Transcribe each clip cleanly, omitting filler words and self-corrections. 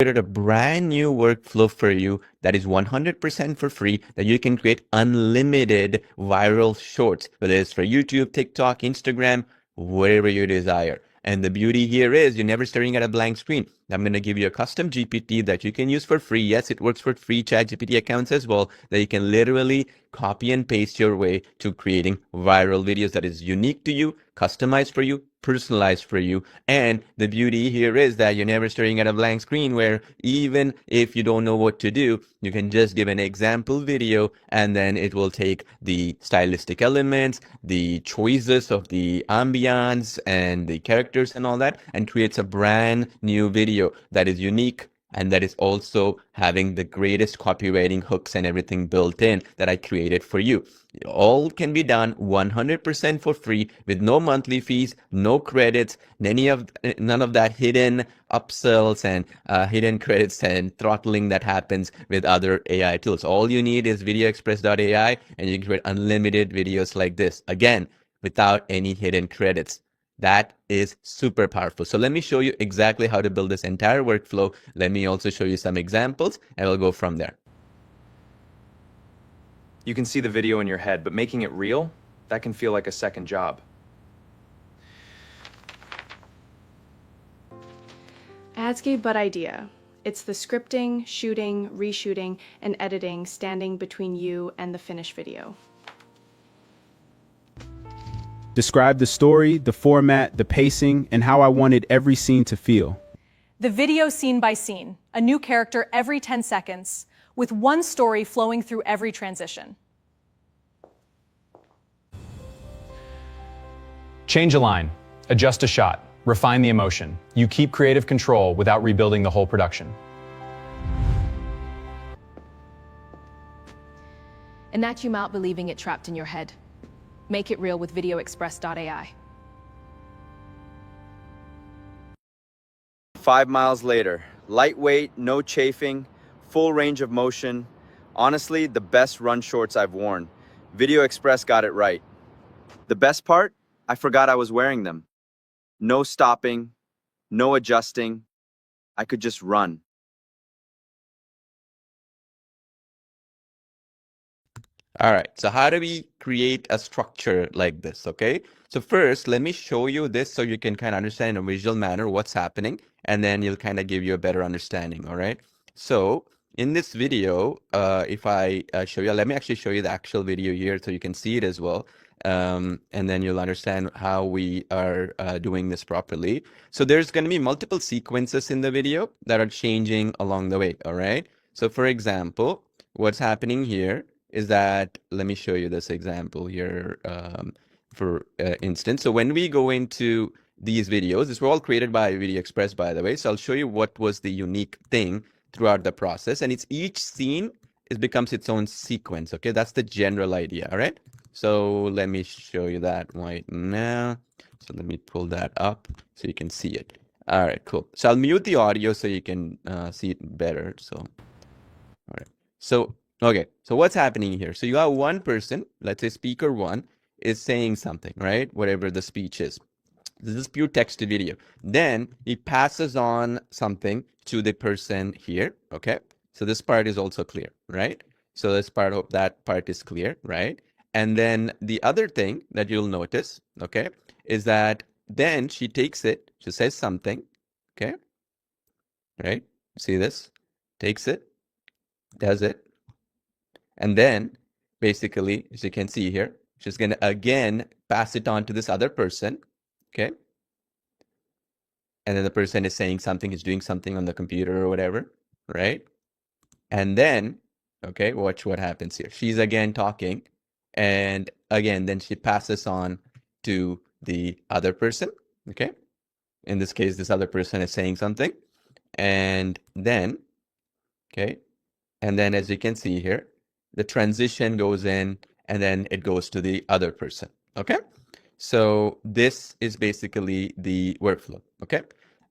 Created a brand new workflow for you that is 100% for free, that you can create unlimited viral shorts, whether it's for YouTube, TikTok, Instagram, wherever you desire. And the beauty here is you're never staring at a blank screen. I'm going to give you a custom GPT that you can use for free. Yes, it works for free ChatGPT accounts as well, that you can literally copy and paste your way to creating viral videos that is unique to you, customized for you, personalized for you. And the beauty here is that you're never staring at a blank screen, where even if you don't know what to do, you can just give an example video and then it will take the stylistic elements, the choices of the ambience and the characters and all that, and creates a brand new video that is unique and that is also having the greatest copywriting hooks and everything built in that I created for you. All can be done 100% for free with no monthly fees, no credits, none of that hidden upsells and hidden credits and throttling that happens with other AI tools. All you need is Videoexpress.ai and you can create unlimited videos like this, again, without any hidden credits. That is super powerful. So let me show you exactly how to build this entire workflow. Let me also show you some examples and we'll go from there. You can see the video in your head, but making it real, that can feel like a second job. Adscape but idea. It's the scripting, shooting, reshooting, and editing standing between you and the finished video. Describe the story, the format, the pacing, and how I wanted every scene to feel. The video scene by scene, a new character every 10 seconds, with one story flowing through every transition. Change a line, adjust a shot, refine the emotion. You keep creative control without rebuilding the whole production. And that you out believing it trapped in your head. Make it real with Videoexpress.ai. 5 miles later, lightweight, no chafing, full range of motion. Honestly, the best run shorts I've worn. Videoexpress got it right. The best part? I forgot I was wearing them. No stopping, no adjusting. I could just run. All right, so how do we create a structure like this, okay? So first, let me show you this so you can kind of understand in a visual manner what's happening, and then you'll kind of give you a better understanding, all right? So in this video, if I show you, let me actually show you the actual video here so you can see it as well. And then you'll understand how we are doing this properly. So there's going to be multiple sequences in the video that are changing along the way, all right? So for example, what's happening here is that, let me show you this example here for instance. So when we go into these videos, these were all created by Videoexpress, by the way. So I'll show you what was the unique thing throughout the process. And it's each scene becomes its own sequence, okay? That's the general idea, all right? So let me show you that right now. So let me pull that up so you can see it. All right, cool. So I'll mute the audio so you can see it better. So, all right. So, okay. So what's happening here? So you have one person, let's say speaker one, is saying something, right? Whatever the speech is. This is pure text to video. Then he passes on something to the person here, okay? So this part is also clear, right? So this part of that part is clear, right? And then the other thing that you'll notice, okay, is that then she takes it, she says something, okay, right? See this? Takes it, does it, and then basically, as you can see here, she's going to again pass it on to this other person, okay? And then the person is saying something, is doing something on the computer or whatever, right? And then, okay, watch what happens here. She's again talking. And again, then she passes on to the other person, okay? In this case, this other person is saying something. And then, okay, and then as you can see here, the transition goes in and then it goes to the other person, okay? So this is basically the workflow, okay?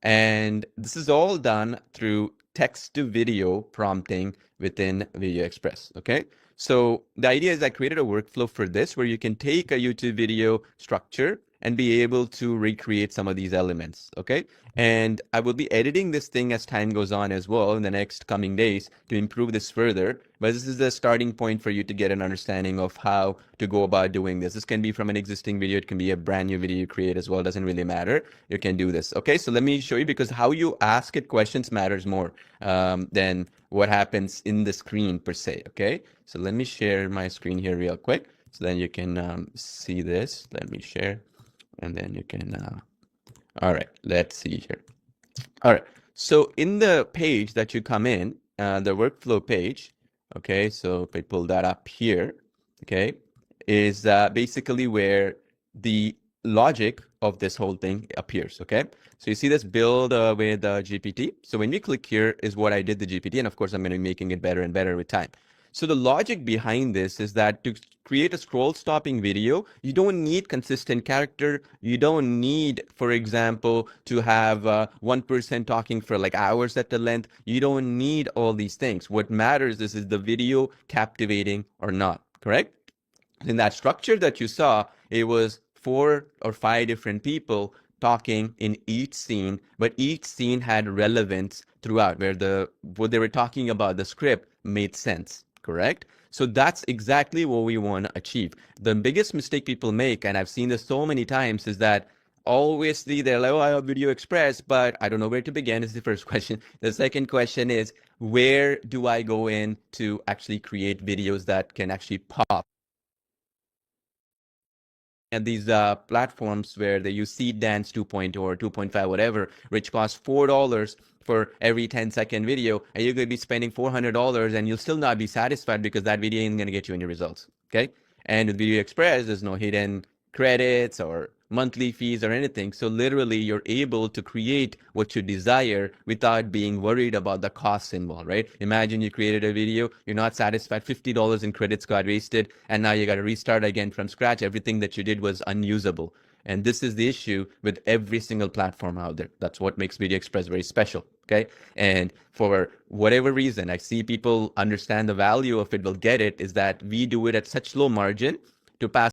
And this is all done through text to video prompting within Videoexpress, okay? So the idea is I created a workflow for this where you can take a YouTube video structure and be able to recreate some of these elements, okay? And I will be editing this thing as time goes on as well in the next coming days to improve this further. But this is the starting point for you to get an understanding of how to go about doing this. This can be from an existing video. It can be a brand new video you create as well. It doesn't really matter. You can do this. Okay, so let me show you, because how you ask it questions matters more than what happens in the screen per se. Okay, so let me share my screen here real quick so then you can see this. Let me share, and then you can all right, let's see here. All right, so in the page that you come in, the workflow page, okay, so if I pull that up here, okay, is basically where the logic of this whole thing appears, okay? So you see this build with GPT. So when we click here is what I did the GPT, and of course I'm going to be making it better and better with time. So the logic behind this is that to create a scroll stopping video, you don't need consistent character. You don't need, for example, to have one person talking for like hours at the length. You don't need all these things. What matters is the video captivating or not, correct? In that structure that you saw, it was 4 or 5 different people talking in each scene, but each scene had relevance throughout, where what they were talking about, the script, made sense, correct? So that's exactly what we want to achieve. The biggest mistake people make, and I've seen this so many times, is that obviously they're like, oh, I have Videoexpress, but I don't know where to begin is the first question. The second question is, where do I go in to actually create videos that can actually pop? And these platforms where they use Seed Dance 2.0 or 2.5, whatever, which costs $4 for every 10-second video, and you're going to be spending $400 and you'll still not be satisfied because that video ain't going to get you any results, okay? And with Videoexpress, there's no hidden credits or monthly fees or anything. So literally you're able to create what you desire without being worried about the costs involved, right? Imagine you created a video, you're not satisfied, $50 in credits got wasted, and now you got to restart again from scratch. Everything that you did was unusable. And this is the issue with every single platform out there. That's what makes Videoexpress very special, okay? And for whatever reason, I see people understand the value of it, will get it, is that we do it at such low margin to pass